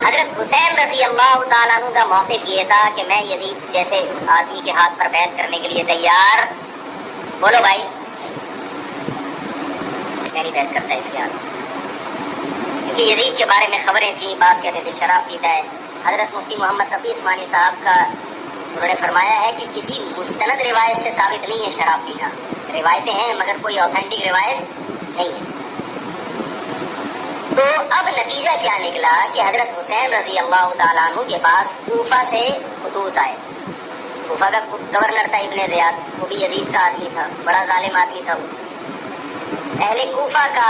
حضرت حسین رضی اللہ تعالیٰ عنہ کا موقف یہ تھا کہ میں یزید جیسے آدمی کے ہاتھ پر بیعت کرنے کے لیے تیار، بولو بھائی، میں نہیں بیعت کرتا اس کے ہاتھ، کیونکہ یزید کے بارے میں خبریں تھیں، بعض کہتے تھے شراب پیتا ہے۔ حضرت مفتی محمد تقی عثمانی صاحب کا انہوں نے فرمایا ہے کہ کسی مستند روایت سے ثابت نہیں ہے شراب پینا، روایتیں ہیں مگر کوئی اوتھینٹک روایت نہیں ہے۔ تو اب نتیجہ کیا نکلا کہ حضرت حسین رضی اللہ تعالیٰ عنہ کے پاس کوفہ سے خطوط آئے۔ کوفہ کا گورنر تھا ابن زیاد، وہ بھی یزید کا آدمی تھا، بڑا ظالم آدمی تھا وہ۔ اہل کوفہ کا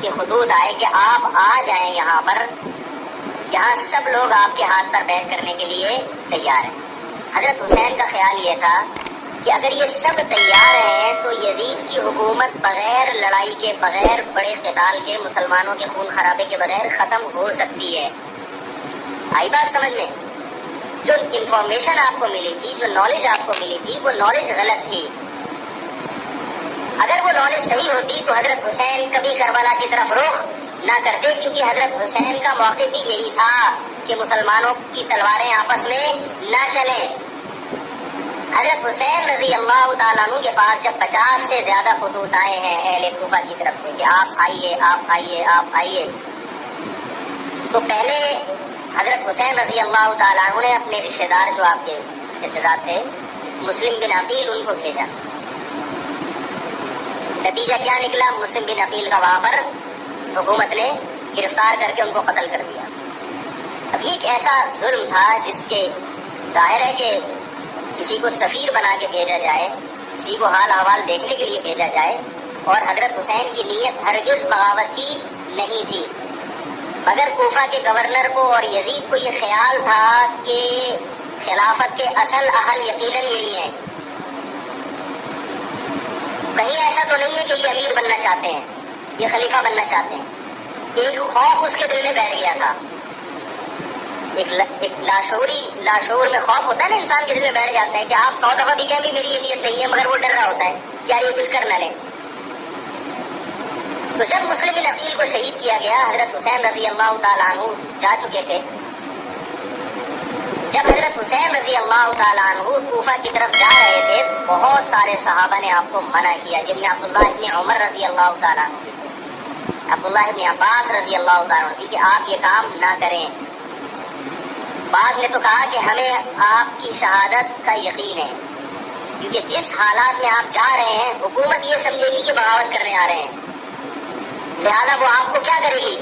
کے خطوط آئے کہ آپ آ جائیں یہاں پر، یہاں سب لوگ آپ کے ہاتھ پر بیعت کرنے کے لیے تیار ہیں۔ حضرت حسین کا خیال یہ تھا کہ اگر یہ سب تیار ہیں تو یزید کی حکومت بغیر لڑائی کے، بغیر بڑے قتال کے، مسلمانوں کے خون خرابے کے بغیر ختم ہو سکتی ہے۔ آئی بات سمجھ میں؟ جو انفارمیشن آپ کو ملی تھی، جو نالج آپ کو ملی تھی، وہ نالج غلط تھی۔ اگر وہ نالج صحیح ہوتی تو حضرت حسین کبھی کربلا کی طرف رخ نہ کرتے، کیونکہ حضرت حسین کا موقف بھی یہی تھا کہ مسلمانوں کی تلواریں آپس میں نہ چلیں۔ حضرت حسین رضی اللہ تعالیٰ عنہ کے پاس جب 50 سے زیادہ خطوط آئے ہیں اہل کوفہ کی طرف سے کہ آپ آئیے، آپ آئیے، آپ آئیے، تو پہلے حضرت حسین رضی اللہ تعالیٰ عنہ نے اپنے رشتہ دار جو آپ کے چچزاد تھے مسلم بن عقیل، ان کو بھیجا۔ نتیجہ کیا نکلا؟ مسلم بن عقیل کا وہاں پر حکومت نے گرفتار کر کے ان کو قتل کر دیا۔ اب یہ ایک ایسا ظلم تھا جس کے ظاہر ہے کہ کسی کو سفیر بنا کے بھیجا جائے، کسی کو حال احوال دیکھنے کے لیے بھیجا جائے، اور حضرت حسین کی نیت ہرگز بغاوت کی نہیں تھی، مگر کوفہ کے گورنر کو اور یزید کو یہ خیال تھا کہ خلافت کے اصل اہل یقیناً یہی ہیں، کہیں ایسا تو نہیں ہے کہ یہ امیر بننا چاہتے ہیں، یہ خلیفہ بننا چاہتے ہیں۔ ایک خوف اس کے دل میں بیٹھ گیا تھا، ایک لاشعور میں خوف ہوتا ہے نا، انسان کے دل میں بیٹھ جاتا ہے کہ آپ 100 دفعہ بھی کہیں بھی میری یہ نیت نہیں ہے، مگر وہ ڈر رہا ہوتا ہے کہ یہ کچھ کر نہ لیں۔ تو جب مسلم بن عقیل کو شہید کیا گیا، حضرت حسین رضی اللہ تعالیٰ عنہ جا چکے تھے۔ جب حضرت حسین رضی اللہ تعالیٰ عنہ کوفہ کی طرف جا رہے تھے، بہت سارے صحابہ نے آپ کو منع کیا، جن میں عبداللہ ابن عمر رضی اللہ تعالیٰ عنہ تھے، عبداللہ ابن عباس رضی اللہ تعالیٰ عنہ، کہ آپ یہ کام نہ کریں۔ بعض نے تو کہا کہ ہمیں آپ کی شہادت کا یقین ہے، کیونکہ جس حالات میں آپ جا رہے ہیں حکومت یہ سمجھے گی کہ بغاوت کرنے آ رہے ہیں، لہذا وہ آپ کو کیا کرے گی؟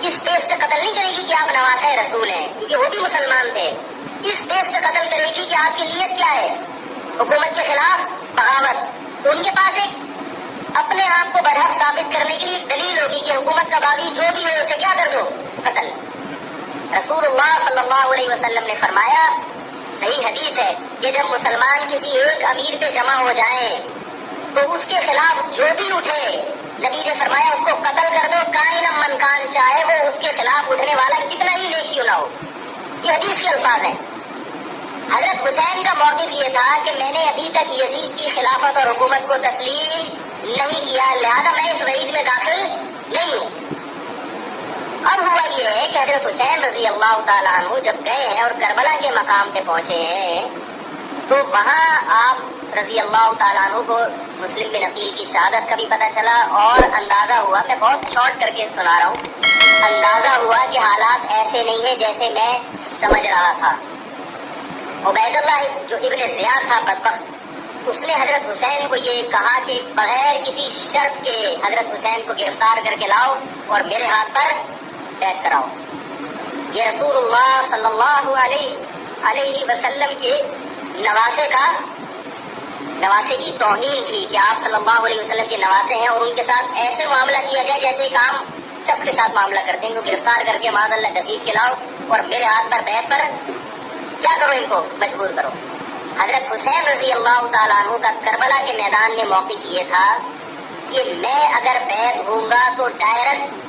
اس بیس پہ قتل نہیں کرے گی کہ آپ نواسہ رسول ہیں، کیونکہ وہ بھی مسلمان تھے، اس بیس پہ قتل کرے گی کہ آپ کی نیت کیا ہے، حکومت کے خلاف بغاوت۔ تو ان کے پاس ایک اپنے آپ کو برحق ثابت کرنے کے لیے دلیل ہوگی کہ حکومت کا باغی جو بھی ہو اسے کیا کر دو، قتل۔ رسول اللہ صلی اللہ علیہ وسلم نے فرمایا، صحیح حدیث ہے، کہ جب مسلمان کسی ایک امیر پہ جمع ہو جائیں تو اس کے خلاف جو بھی اٹھے، نبی نے فرمایا اس کو قتل کر دو، کائن من کان، چاہے وہ اس کے خلاف اٹھنے والا کتنا ہی نیک کیوں نہ ہو۔ یہ حدیث کے الفاظ ہیں۔ حضرت حسین کا موقف یہ تھا کہ میں نے ابھی تک یزید کی خلافت اور حکومت کو تسلیم نہیں کیا، لہذا میں اس وعید میں داخل نہیں ہوں۔ اب ہوا یہ ہے کہ حضرت حسین رضی اللہ تعالیٰ عنہ جب گئے ہیں اور کربلا کے مقام پہ پہنچے ہیں، تو وہاں آپ رضی اللہ تعالیٰ عنہ کو مسلم بن عقیل کی شہادت کا بھی پتہ چلا، اور اندازہ ہوا، میں بہت شارٹ کر کے سنا رہا ہوں، اندازہ ہوا کہ حالات ایسے نہیں ہیں جیسے میں سمجھ رہا تھا۔ عبید اللہ جو ابن زیاد تھا بدبخت، اس نے حضرت حسین کو یہ کہا کہ بغیر کسی شرط کے حضرت حسین کو گرفتار کر کے لاؤ اور میرے ہاتھ پر بیعت کراؤ۔ یہ رسول اللہ صلی اللہ علیہ وسلم کے نواسے کی توہین تھی کہ آپ صلی اللہ علیہ وسلم کے نواسے ہیں اور ان کے ساتھ ایسے معاملہ کیا جائے جیسے ایک عام شخص کے ساتھ معاملہ کرتے ہیں، ان کو گرفتار کر کے معاذ اللہ گھسیٹ کے لاؤ اور میرے ہاتھ پر بیعت پر کیا کرو، ان کو مجبور کرو۔ حضرت حسین رضی اللہ تعالیٰ عنہ کا کربلا کے میدان میں موقف یہ تھا کہ میں اگر بیعت ہوں گا تو ڈائریکٹ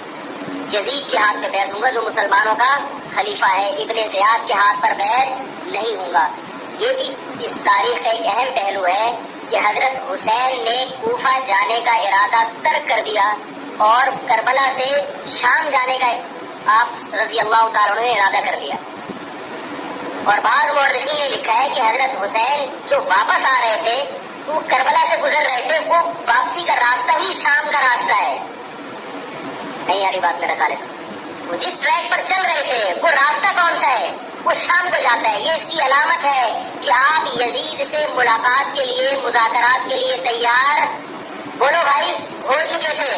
یزید کے ہاتھ پہ بیعت ہوں گا جو مسلمانوں کا خلیفہ ہے، ابن زیاد کے ہاتھ پر بیعت نہیں ہوں گا۔ یہ بھی اس تاریخ کا ایک اہم پہلو ہے کہ حضرت حسین نے کوفہ جانے کا ارادہ ترک کر دیا اور کربلا سے شام جانے کا آپ رضی اللہ تعالیٰ نے ارادہ کر لیا. اور بعض مورخین نے لکھا ہے کہ حضرت حسین جو واپس آ رہے تھے وہ کربلا سے گزر رہے تھے, وہ واپسی کا راستہ ہی شام کا راستہ ہے. نہیں یاری بات میرا خالص, وہ جس ٹریک پر چل رہے تھے وہ راستہ کون سا ہے؟ وہ شام کو جاتا ہے. یہ اس کی علامت ہے کہ آپ یزید سے ملاقات کے لیے, مذاکرات کے لیے تیار بولو بھائی ہو چکے تھے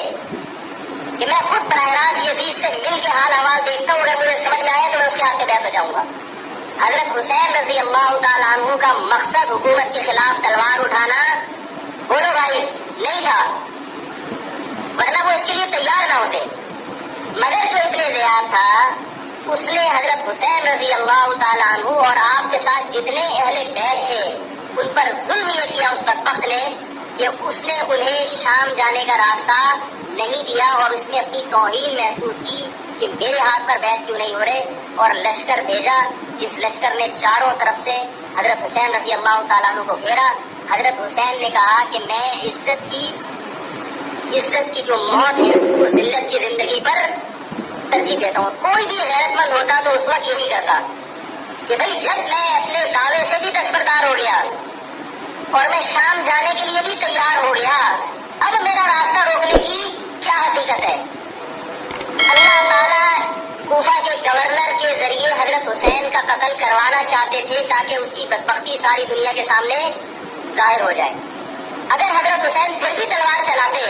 کہ میں خود براہ راست یزید سے مل کے حال احوال دیکھتا ہوں, اگر مجھے سمجھ میں آیا تو میں اس کے ہاتھ پہ بیعت ہو جاؤں گا. حضرت حسین رضی اللہ تعالیٰ عنہ کا مقصد حکومت کے خلاف تلوار اٹھانا بولو بھائی نہیں تھا, ورنہ وہ اس کے لیے تیار نہ ہوتے. مگر جو ابن زیاد تھا اس نے حضرت حسین رضی اللہ تعالیٰ عنہ اور آپ کے ساتھ جتنے اہل بیت تھے ان پر ظلم یہ کیا اس بدبخت نے کہ اس نے انہیں شام جانے کا راستہ نہیں دیا, اور اس نے اپنی توہین محسوس کی کہ میرے ہاتھ پر بیعت کیوں نہیں ہو رہے, اور لشکر بھیجا جس لشکر نے چاروں طرف سے حضرت حسین رضی اللہ تعالیٰ عنہ کو گھیرا. حضرت حسین نے کہا کہ میں عزت کی جو موت ہے اس کو ذلت کی زندگی پر ترجیح دیتا ہوں. کوئی بھی غیرت مند ہوتا تو اس وقت یہی کرتا کہ بھائی جب میں اپنے دعوے سے بھی دستبردار ہو گیا اور میں شام جانے کے لیے بھی تیار ہو گیا, اب میرا راستہ روکنے کی کیا حقیقت ہے. اللہ تعالیٰ کوفہ کے گورنر کے ذریعے حضرت حسین کا قتل کروانا چاہتے تھے تاکہ اس کی بدبختی ساری دنیا کے سامنے ظاہر ہو جائے. اگر حضرت حسین پھر بھی تلوار چلاتے,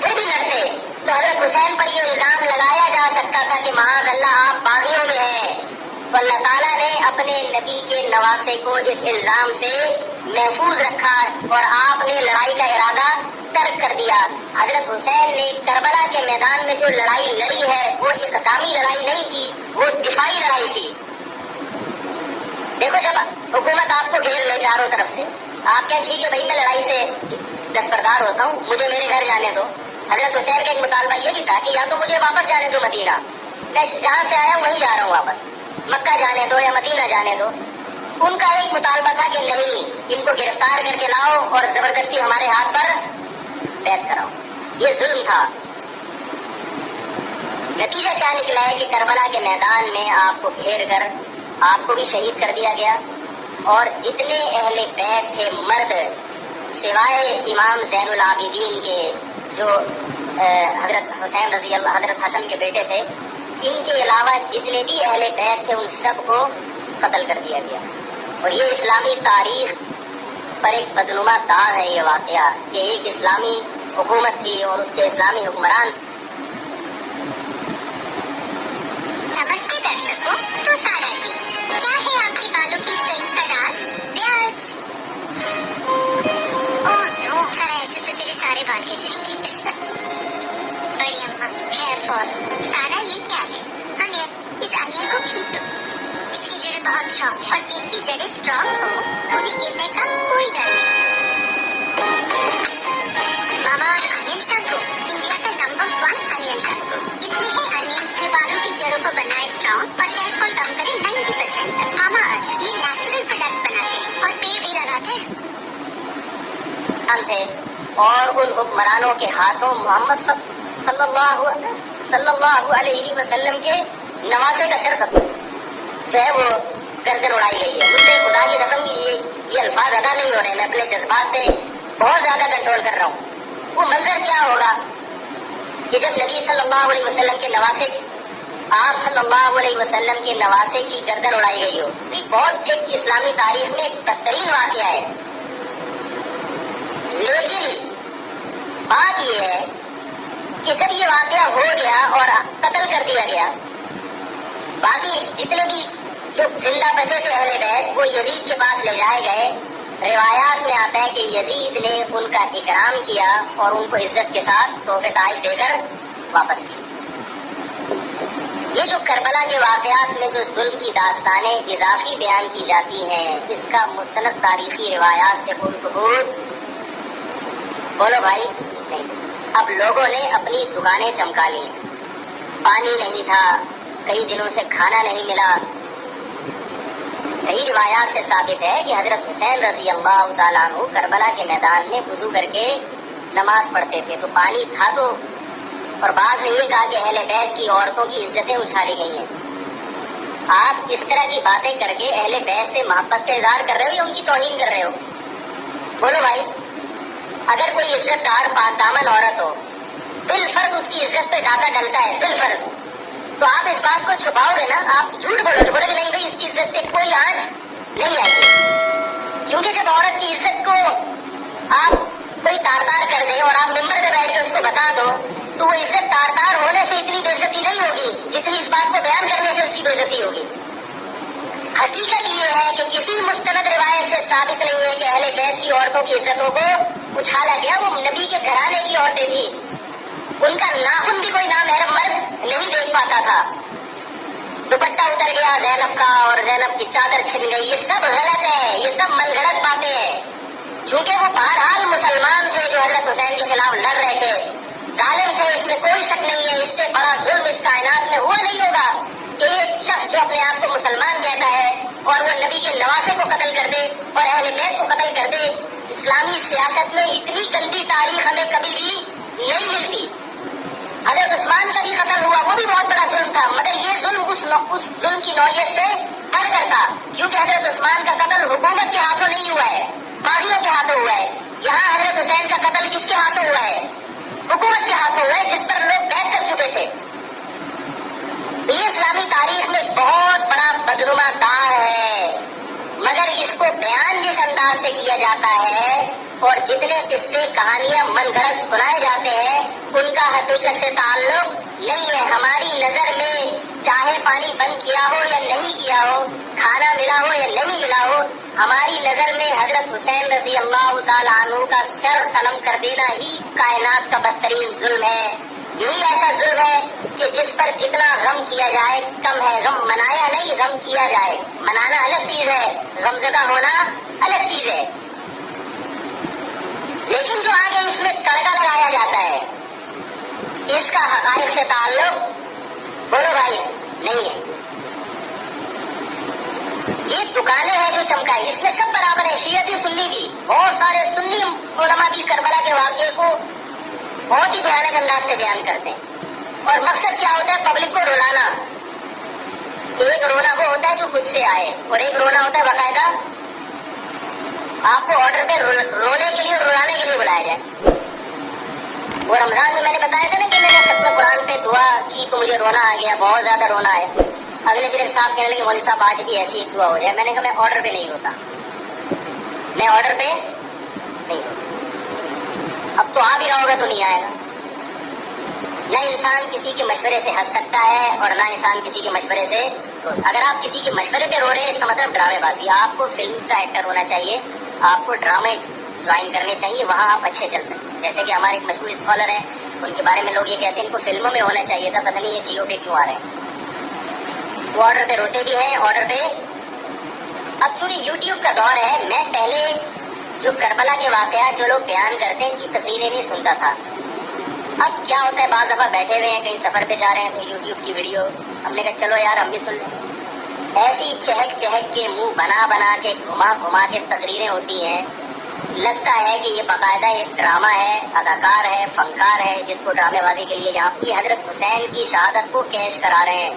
پھر بھی لڑتے, تو حضرت حسین پر یہ الزام لگایا جا سکتا تھا کہ معاذ اللہ آپ باغیوں میں ہیں. تو اللہ تعالیٰ نے اپنے نبی کے نواسے کو اس الزام سے محفوظ رکھا اور آپ نے لڑائی کا ارادہ ترک کر دیا. حضرت حسین نے کربلا کے میدان میں جو لڑائی لڑی ہے وہ اقدامی لڑائی نہیں تھی, وہ دفاعی لڑائی تھی. دیکھو جب حکومت آپ کو گھیر لے چاروں طرف سے, آپ کیا ٹھیک ہے بھائی میں لڑائی سے دستبردار ہوتا ہوں, مجھے میرے گھر جانے دو. حضرت حسین کا ایک مطالبہ یہ بھی تھا کہ یا تو مجھے واپس جانے دو مدینہ, میں جہاں سے آیا وہیں جا رہا ہوں واپس, مکہ جانے دو یا مدینہ جانے دو. ان کا ایک مطالبہ تھا کہ نہیں, ان کو گرفتار کر کے لاؤ اور زبردستی ہمارے ہاتھ پر بیعت کراؤ. یہ ظلم تھا. نتیجہ کیا نکلا ہے کہ کربلا کے میدان میں آپ کو گھیر کر آپ کو بھی شہید کر دیا گیا, اور جتنے اہل بیت تھے مرد سوائے امام زین العابدین کے جو حضرت حسین رضی اللہ حضرت حسن کے بیٹے تھے, ان کے علاوہ جتنے بھی اہل بیت تھے ان سب کو قتل کر دیا گیا. اور یہ اسلامی تاریخ پر ایک بدنما داغ ہے یہ واقعہ کہ ایک اسلامی حکومت تھی اور اس کے اسلامی حکمران. نمستے درشکوں, تو سارا جی کیا ہے آپ کے بالوں کی اسٹرینتھ کا راز؟ بیاس اوہ نو, سارا ایسے تو تیرے سارے بال گر جائیں گے. بڑی اماں ہیئر فال. سارا یہ کیا ہے؟ انیل. اس انیل کو کھینچو, اس کی جڑیں بہت اسٹرانگ ہے, اور جن کی جڑیں اسٹرانگ ہو انہیں گرنے کا کوئی ڈر نہیں. ماما انیل شیمپو انڈیا کا نمبر 1 انیل شیمپو. اس میں ہے انیل جو بالوں کی جڑوں کو بنائے اسٹرانگ اور ہیئر فال کم کرے 90% تک. ماما ارتھ یہ نیچرل پروڈکٹ بناتے ہیں اور پیڑ بھی لگاتے ہیں. تھے اور ان حکمرانوں کے ہاتھوں محمد صلی اللہ علیہ وسلم کے نواسے کا سر جو ہے وہ گردن اڑائی گئی ہے. مجھ سے خدا کی قسم یہ الفاظ ادا نہیں ہو رہے, میں اپنے جذبات پہ بہت زیادہ کنٹرول کر رہا ہوں. وہ منظر کیا ہوگا کہ جب نبی صلی اللہ علیہ وسلم کے نواسے, آپ صلی اللہ علیہ وسلم کے نواسے کی گردن اڑائی گئی ہو. یہ بہت ایک اسلامی تاریخ میں ایک بدترین واقعہ ہے. لیکن بات یہ ہے کہ جب یہ واقعہ ہو گیا اور قتل کر دیا گیا, باقی جتنے بھی جو زندہ بچے تھے اہل بیت وہ یزید کے پاس لے جائے گئے. روایات میں آتا ہے کہ یزید نے ان کا اکرام کیا اور ان کو عزت کے ساتھ تحفے تحائف دے کر واپس کیا. یہ جو کربلا کے واقعات میں جو ظلم کی داستانیں اضافی بیان کی جاتی ہیں, اس کا مستند تاریخی روایات سے کوئی ثبوت بولو بھائی نہیں. اب لوگوں نے اپنی دکانیں چمکا لی, پانی نہیں تھا, کئی دنوں سے کھانا نہیں ملا. صحیح روایات سے ثابت ہے کہ حضرت حسین رضی اللہ تعالیٰ عنہ کربلا کے میدان میں وضو کر کے نماز پڑھتے تھے, تو پانی تھا تو اور بعض نے یہ کہا کہ اہل بیت کی عورتوں کی عزتیں اچھالی گئی ہیں. آپ اس طرح کی باتیں کر کے اہل بیت سے محبت کا اظہار کر رہے ہو یا ان کی توہین کر رہے ہو؟ بولو بھائی. اگر کوئی عزت دار پاک دامن عورت ہو بالفرض اس کی عزت پہ ڈاکہ ڈلتا ہے بالفرض, تو آپ اس بات کو چھپاؤ گے نا, آپ جھوٹ بولو گے, بولو گے نہیں بھائی اس کی عزت پہ کوئی آنچ نہیں آئے گی. کیونکہ جب عورت کی عزت کو آپ کوئی تار تار کر دیں اور آپ ممبر پہ بیٹھ کے اس کو بتا دو تو وہ عزت تار تار ہونے سے اتنی بے عزتی نہیں ہوگی جتنی اس بات کو بیان کرنے سے اس کی بے عزتی ہوگی. حقیقت یہ ہے کہ کسی مستند روایت سے ثابت نہیں ہے کہ اہل بیت کی عورتوں کی عزتوں کو اچھالا گیا. وہ نبی کے گھرانے کی عورتیں تھی, ان کا ناخن بھی کوئی نامحرم مرد نہیں دیکھ پاتا تھا. دوپٹہ اتر گیا زینب کا اور زینب کی چادر چھن گئی, یہ سب غلط ہے, یہ سب من گھڑت باتیں ہیں. چونکہ وہ بہرحال مسلمان تھے جو حضرت حسین کے خلاف لڑ رہے تھے, ظالم تھے, اس میں کوئی شک نہیں ہے. اس سے بڑا ظلم اس کائنات میں ہوا نہیں ہوگا کہ ایک شخص جو اپنے آپ کو مسلمان کہتا ہے اور وہ نبی کے نواسے کو قتل کر دے اور اہل بیت کو قتل کر دے. اسلامی سیاست میں اتنی گندی تاریخ ہمیں کبھی بھی نہیں ملتی. حضرت عثمان کا بھی قتل ہوا, وہ بھی بہت بڑا ظلم تھا, مگر یہ ظلم اس ظلم کی نوعیت سے بڑھ کر تھا, کیونکہ حضرت عثمان کا قتل حکومت کے ہاتھوں نہیں ہوا ہے, باغیوں کے ہاتھوں ہوا ہے. یہاں حضرت حسین کا قتل کس کے ہاتھوں ہوا ہے؟ حکومت کے ہاتھوں ہوا ہے, جس پر لوگ بیعت کر چکے تھے. یہ اسلامی تاریخ میں بہت بڑا بدنما دار ہے, مگر اس کو بیان جس انداز سے کیا جاتا ہے اور جتنے قصے کہانیاں من گھڑت سنائے جاتے ہیں ان کا حقیقت سے تعلق نہیں ہے. ہماری نظر میں چاہے پانی بند کیا ہو یا نہیں کیا ہو, کھانا ملا ہو یا نہیں ملا ہو, ہماری نظر میں حضرت حسین رضی اللہ تعالیٰ عنہ کا سر قلم کر دینا ہی کائنات کا بدترین ظلم ہے. یہی ایسا ظلم ہے کہ جس پر جتنا غم کیا جائے کم ہے. غم منایا نہیں, غم کیا جائے. منانا الگ چیز ہے, غم زدہ ہونا الگ چیز ہے. لیکن جو آگے اس میں تڑکا لگایا جاتا ہے اس کا حقائق سے تعلق بولو بھائی نہیں ہے. یہ دکانیں ہیں جو چمکائی, اس میں سب برابر ہے, شیعہ بھی سنی بھی. بہت سارے سنی علماء بھی کربلا کے واقعے کو بہت ہی بھیانک انداز سے بیان کرتے ہیں, اور مقصد کیا ہوتا ہے؟ پبلک کو رلانا. ایک رونا وہ ہوتا ہے جو خود سے آئے, اور ایک رونا ہوتا ہے باقاعدہ آپ کو آرڈر پہ رونے کے لیے اور رلانے کے لیے بلایا جائے. وہ رمضان میں نے بتایا تھا نا کہ میں نے ختم قرآن پہ دعا کی تو مجھے رونا آ گیا, بہت زیادہ رونا آیا. اگلے دن صاحب کہنے لگے مولوی صاحب آج بھی ایسی ایک دعا ہو جائے. میں نے کہا میں آرڈر پہ نہیں ہوتا, میں آرڈر پہ نہیں ہوتا. اب تو آ بھی رہا ہوگا تو نہیں آئے گا. نہ انسان کسی کے مشورے سے ہنس سکتا ہے اور نہ انسان کسی کے مشورے سے اگر آپ کسی کے مشورے پہ رو رہے ہیں اس کا مطلب ڈرامے بازی. آپ کو فلم کا ایکٹر ہونا چاہیے, آپ کو ڈرامے جوائن کرنے چاہیے, وہاں آپ اچھے چل سکتے ہیں. جیسے کہ ہمارے ایک مشہور اسکالر ہیں, ان کے بارے میں لوگ یہ کہتے ہیں ان کو فلموں میں ہونا چاہیے تھا, پتہ نہیں یہ جیو پہ کیوں آ رہے ہیں. وہ آرڈر پہ روتے بھی ہیں, آرڈر پہ. اب چونکہ یوٹیوب کا دور ہے, میں پہلے جو کربلا کے واقعات جو لوگ بیان کرتے ہیں ان کی تقریریں نہیں سنتا تھا. اب کیا ہوتا ہے, بعض دفعہ بیٹھے ہوئے ہیں کہیں سفر پہ جا رہے ہیں تو یوٹیوب کی ویڈیو ہم نے کہا چلو یار ہم بھی سن لیں. ایسی چہک چہک کے منہ بنا بنا کے گھما گھما کے تقریریں ہوتی ہیں, لگتا ہے کہ یہ باقاعدہ ایک ڈرامہ ہے, اداکار ہے, فنکار ہے جس کو ڈرامے بازی کے لیے یہاں یہ حضرت حسین کی شہادت کو کیش کرا رہے ہیں.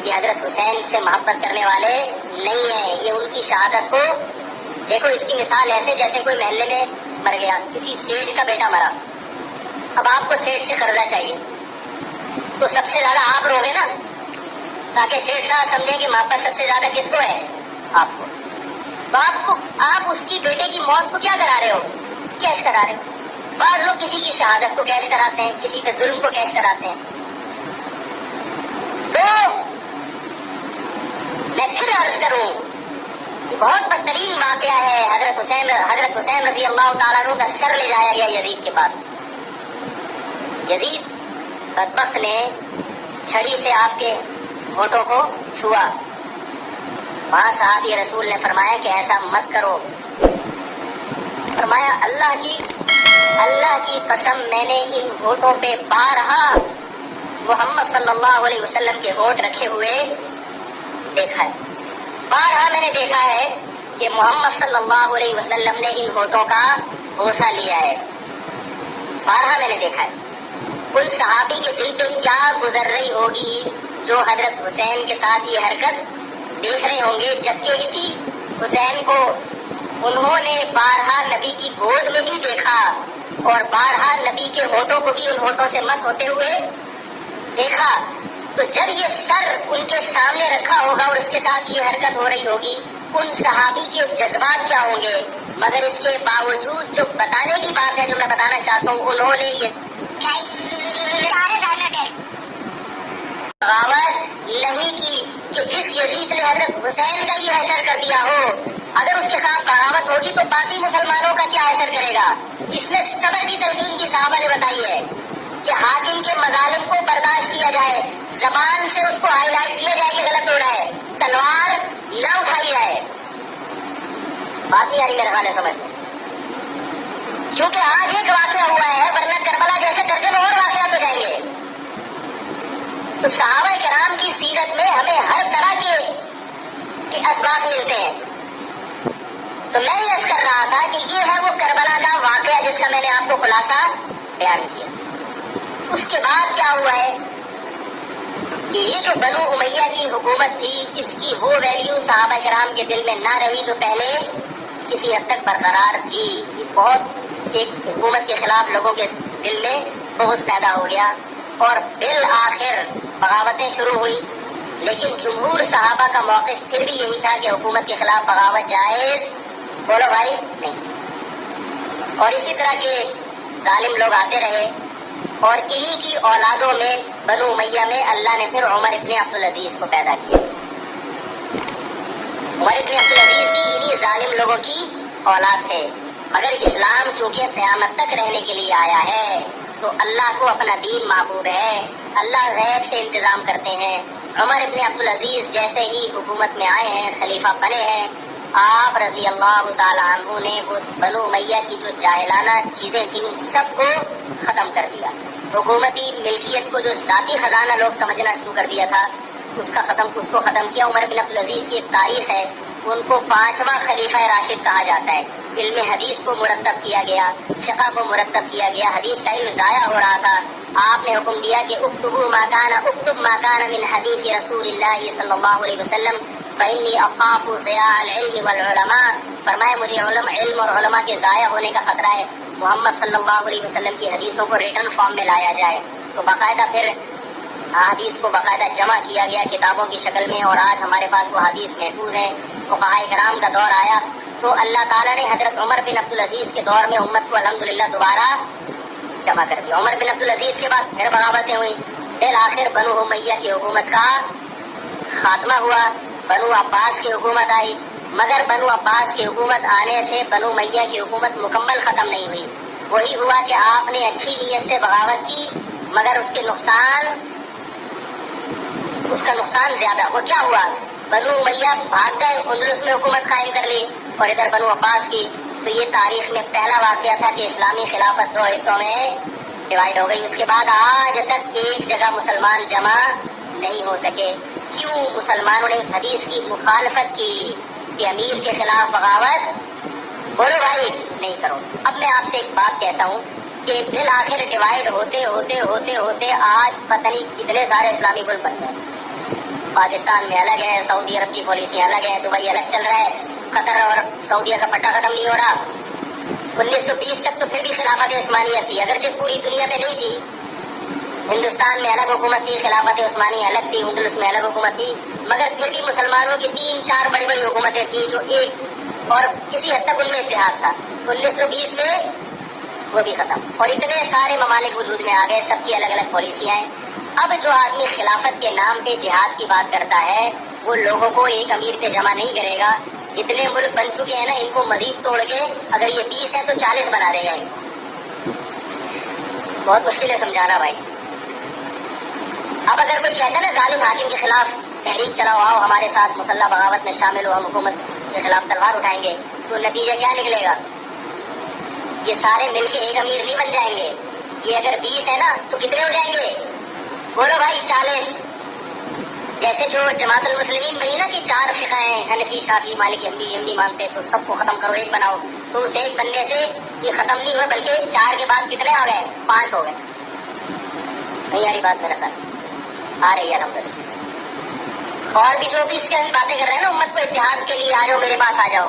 یہ حضرت حسین سے محبت کرنے والے نہیں ہیں, یہ ان کی شہادت کو دیکھو. اس کی مثال ایسے جیسے کوئی محلے میں مر گیا, کسی سیٹ کا بیٹا مرا, اب آپ کو سیٹ سے قرضہ چاہیے تو سب سے زیادہ آپ رو گے نا, تاکہ سیٹ صاحب سمجھیں کہ محبت سب سے زیادہ کس کو ہے, آپ کو. تو آپ اس کی بیٹے کی موت کو کیا کرا رہے ہو, کیش کرا رہے ہو. بعض لوگ کسی کی شہادت کو کیش کراتے ہیں, کسی کے ظلم کو کیش کراتے ہیں. تو میں پھر عرض کروں, بہت بدترین واقعہ ہے. حضرت حسین رضی اللہ تعالیٰ عنہ کا سر لے جایا گیا یزید کے پاس. یزید بدبخت نے چھڑی سے آپ کے ہونٹوں کو چھوا. وہاں صحابی رسول نے فرمایا کہ ایسا مت کرو. فرمایا اللہ کی قسم میں نے ان ہونٹوں پہ بارہا محمد صلی اللہ علیہ وسلم کے ہونٹ رکھے ہوئے دیکھا ہے. بارہا میں نے دیکھا ہے کہ محمد صلی اللہ علیہ وسلم نے ان ہونٹوں کا بوسہ لیا ہے. بارہا میں نے دیکھا ہے. ان صحابی کے دل پہ کیا گزر رہی ہوگی جو حضرت حسین کے ساتھ یہ حرکت دیکھ رہے ہوں گے، جبکہ اسی حسین کو انہوں نے بارہا نبی کی گود میں بھی دیکھا اور بارہا نبی کے ہونٹوں کو بھی ان ہونٹوں سے مس ہوتے ہوئے دیکھا۔ تو جب یہ سر ان کے سامنے رکھا ہوگا اور اس کے ساتھ یہ حرکت ہو رہی ہوگی، ان صحابی کے جذبات کیا ہوں گے؟ مگر اس کے باوجود جو بتانے کی بات ہے، جو میں بتانا چاہتا ہوں، انہوں نے یہ 4000 نوٹر بغاوت نہیں کی کہ جس یزید نے حضرت حسین کا یہ حشر کر دیا ہو، اگر اس کے خلاف بغاوت ہوگی تو باقی مسلمانوں کا کیا حشر کرے گا؟ اس میں صبر کی تلقین کی صحابہ نے بتائی ہے کہ حاکم کے مظالم کو برداشت کیا جائے، زبان سے اس کو ہائی لائٹ کیا جائے کہ غلط ہو رہا ہے، تلوار نہ اٹھائی جائے۔ بات نہیں آ رہی میرے خیال ہے سمجھ، کیونکہ آج ایک واقعہ ہوا ہے، ورنہ کربلا جیسے درجن اور واقعات ہو جائیں گے۔ تو صحابہ کرام کی سیرت میں ہمیں ہر طرح کے اسباق ملتے ہیں۔ تو میں یہ عرض کر رہا تھا کہ یہ ہے وہ کربلا کا واقعہ جس کا میں نے آپ کو خلاصہ بیان کیا۔ اس کے بعد کیا ہوا ہے کہ یہ جو بنو امیہ کی حکومت تھی، اس کی وہ ویلیو صحابہ کرام کے دل میں نہ رہی جو پہلے کسی حد تک برقرار تھی۔ یہ بہت ایک حکومت کے خلاف لوگوں کے دل میں بغض پیدا ہو گیا اور بالآخر بغاوتیں شروع ہوئی، لیکن جمہور صحابہ کا موقف پھر بھی یہی تھا کہ حکومت کے خلاف بغاوت جائز، بولو بھائی، نہیں۔ اور اسی طرح کے ظالم لوگ آتے رہے اور انہی کی اولادوں میں بنو امیہ میں اللہ نے پھر عمر ابن عبدالعزیز کو پیدا کیا۔ عمر ابن عبدالعزیز بھی انہی ظالم لوگوں کی اولاد تھے، مگر اسلام چونکہ قیامت تک رہنے کے لیے آیا ہے تو اللہ کو اپنا دین محبوب ہے، اللہ غیب سے انتظام کرتے ہیں۔ عمر ابن عبدالعزیز جیسے ہی حکومت میں آئے ہیں، خلیفہ بنے ہیں، آپ رضی اللہ تعالیٰ عنہ نے وہ بنو امیہ کی جو جاہلانہ چیزیں تھیں ان سب کو ختم کر دیا۔ حکومتی ملکیت کو جو ذاتی خزانہ لوگ سمجھنا شروع کر دیا تھا، اس کو ختم کیا۔ عمر بن عبدالعزیز کی ایک تاریخ ہے، ان کو 5واں خلیفہ راشد کہا جاتا ہے۔ علم حدیث کو مرتب کیا گیا، فقہ کو مرتب کیا گیا، حدیث کا علم ضائع ہو رہا تھا۔ آپ نے حکم دیا کہ اکتب ما کان من حدیث رسول اللہ صلی اللہ علیہ وسلم فإنی اخاف ضیاع العلم والعلماء، فرمایا مجھے علم اور علماء کے ضائع ہونے کا خطرہ ہے، محمد صلی اللہ علیہ وسلم کی حدیثوں کو ریٹن فارم میں لایا جائے۔ تو باقاعدہ پھر حدیث کو باقاعدہ جمع کیا گیا کتابوں کی شکل میں، اور آج ہمارے پاس وہ حدیث محفوظ ہے۔ فقہاء کرام کا دور آیا تو اللہ تعالیٰ نے حضرت عمر بن عبدالعزیز کے دور میں امت کو الحمدللہ دوبارہ جمع کر دیا۔ عمر بن عبدالعزیز کے بعد پھر بغاوتیں ہوئی، بالآخر بنو امیہ کی حکومت کا خاتمہ ہوا، بنو عباس کی حکومت آئی، مگر بنو عباس کی حکومت آنے سے بنو امیہ کی حکومت مکمل ختم نہیں ہوئی۔ وہی ہوا کہ آپ نے اچھی نیت سے بغاوت کی، مگر اس کا نقصان زیادہ۔ وہ کیا ہوا؟ بنو امیہ بھاگ گئے، اندلس میں حکومت قائم کر لی، اور ادھر بنو عباس کی۔ تو یہ تاریخ میں پہلا واقعہ تھا کہ اسلامی خلافت 2 حصوں میں ڈیوائیڈ ہو گئی۔ اس کے بعد آج تک ایک جگہ مسلمان جمع نہیں ہو سکے۔ کیوں؟ مسلمانوں نے اس حدیث کی مخالفت کی کہ امیر کے خلاف بغاوت بولو بھائی نہیں کرو۔ اب میں آپ سے ایک بات کہتا ہوں کہ بالآخر ڈیوائیڈ ہوتے ہوتے ہوتے ہوتے آج پتہ نہیں کتنے سارے اسلامی ملک بن گئے۔ پاکستان میں الگ ہے، سعودی عرب کی پالیسیاں الگ ہے، دبئی الگ چل رہا ہے، قطر اور سعودیہ کا پٹا ختم نہیں ہو رہا۔ 1920 تک تو پھر بھی خلافت عثمانیہ تھی، اگرچہ پوری دنیا میں نہیں تھی۔ ہندوستان میں الگ حکومت تھی، خلافت عثمانیہ الگ تھی، اندلس میں الگ حکومت تھی، مگر پھر بھی مسلمانوں کی 3-4 بڑی بڑی حکومتیں تھیں جو ایک، اور کسی حد تک ان میں اتحاد تھا۔ 1920 میں وہ بھی ختم، اور اتنے سارے ممالک وجود میں آ گئے، سب کی الگ الگ پالیسیاں ہیں۔ اب جو آدمی خلافت کے نام پہ جہاد کی بات کرتا ہے وہ لوگوں کو ایک امیر پہ جمع نہیں کرے گا۔ جتنے ملک بن چکے ہیں نا، ان کو مزید توڑ کے اگر یہ 20 ہے تو 40 بنا دے گا۔ بہت مشکل ہے سمجھانا بھائی۔ اب اگر کوئی کہتا ہے نا ظالم حاکم کے خلاف تحریک چلاؤ، آؤ ہمارے ساتھ مسلح بغاوت میں شامل ہو، ہم حکومت کے خلاف تلوار اٹھائیں گے، تو نتیجہ کیا نکلے گا؟ یہ سارے مل کے ایک امیر نہیں بن جائیں گے۔ یہ اگر 20 ہے نا تو کتنے ہو جائیں گے؟ بولو بھائی 40۔ جیسے جو جماعت المسلمین بنی نا کہ 4 فقہ ہیں، حنفی، شافعی، مالکی، حنبلی مانتے، تو سب کو ختم کرو، ایک بناؤ، تو اس ایک بننے سے یہ ختم نہیں ہوئے بلکہ 4 کے بعد کتنے آ گئے؟ 5 ہو گئے۔ نہیں آ رہی بات میرا خیال آ رہی ہے الحمدللہ. اور بھی جو بھی اس کے باتیں کر رہے ہیں نا امت کو اتحاد کے لیے آ جاؤ میرے پاس آ جاؤ,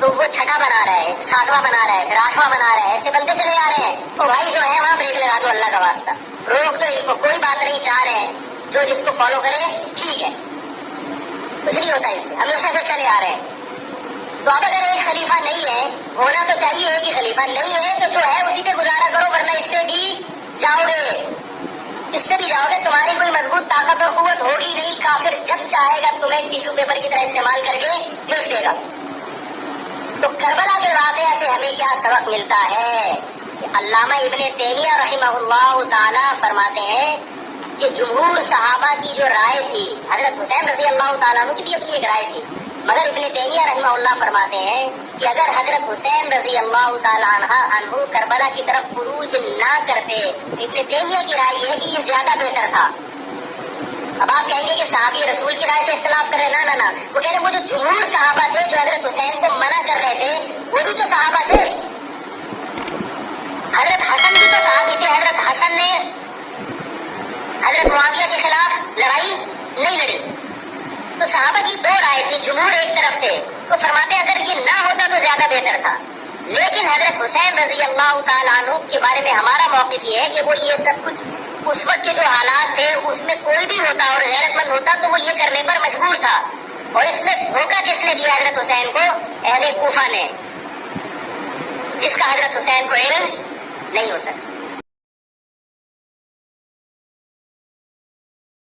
تو وہ چھٹا بنا رہا ہے, ساتواں بنا رہا ہے, پھر آٹھواں بنا رہا ہے, ایسے بنتے چلے آ رہے ہیں. تو بھائی جو ہے وہاں بریک لگا دو اللہ کا واسطہ, روک دو ان کو, کوئی بات نہیں. چاہ رہے ہیں جو جس کو فالو کرے ٹھیک ہے, کچھ نہیں ہوتا اس سے, ہمیشہ سے چلے آ رہے ہیں. تو اب اگر ایک خلیفہ نہیں ہے, ہونا تو چاہیے ایک ہی خلیفہ, نہیں ہے تو جو ہے اسی پہ گزارا کرو, ورنہ اس سے بھی جاؤ گے, اس سے بھی جاؤ گے. تمہاری کوئی مضبوط طاقت اور قوت ہوگی نہیں. کافر جب چاہے گا تمہیں ٹیشو پیپر کی طرح استعمال کر کے بیچ دے گا. تو کربلا کے واقعہ سے ہمیں کیا سبق ملتا ہے؟ علامہ ابن تیمیہ رحمہ اللہ تعالی فرماتے ہیں کہ جمہور صحابہ کی جو رائے تھی, حضرت حسین رضی اللہ تعالیٰ عنہ کی بھی اپنی ایک رائے تھی, مگر ابن تیمیہ رحمہ اللہ فرماتے ہیں کہ اگر حضرت حسین رضی اللہ تعالیٰ عنہ کربلا کی طرف خروج نہ کرتے, ابن تیمیہ کی رائے یہ کہ یہ زیادہ بہتر تھا. اب آپ کہیں گے کہ صحابی رسول کی رائے سے اختلاف کر رہے, نہ وہ کہہ رہے وہ جو جمہور صحابہ تھے جو حضرت حسین کو منع کر رہے تھے وہ بھی تو صحابہ تھے. حضرت حسن بھی تو صحابی تھے. حضرت حسن نے حضرت معاویہ کے خلاف لڑائی نہیں لڑی. تو صحابہ کی دو رائے تھی, جمہور ایک طرف تھے. تو فرماتے ہیں اگر یہ نہ ہوتا تو زیادہ بہتر تھا. لیکن حضرت حسین رضی اللہ تعالیٰ عنہ کے بارے میں ہمارا موقف یہ ہے کہ وہ یہ سب کچھ اس وقت کے جو حالات تھے اس میں کوئی بھی ہوتا اور غیرت مند ہوتا تو وہ یہ کرنے پر مجبور تھا. اور اس میں دھوکہ کس نے دیا حضرت حسین کو؟ اہل کوفہ نے, جس کا حضرت حسین کو علم نہیں ہو سکتا.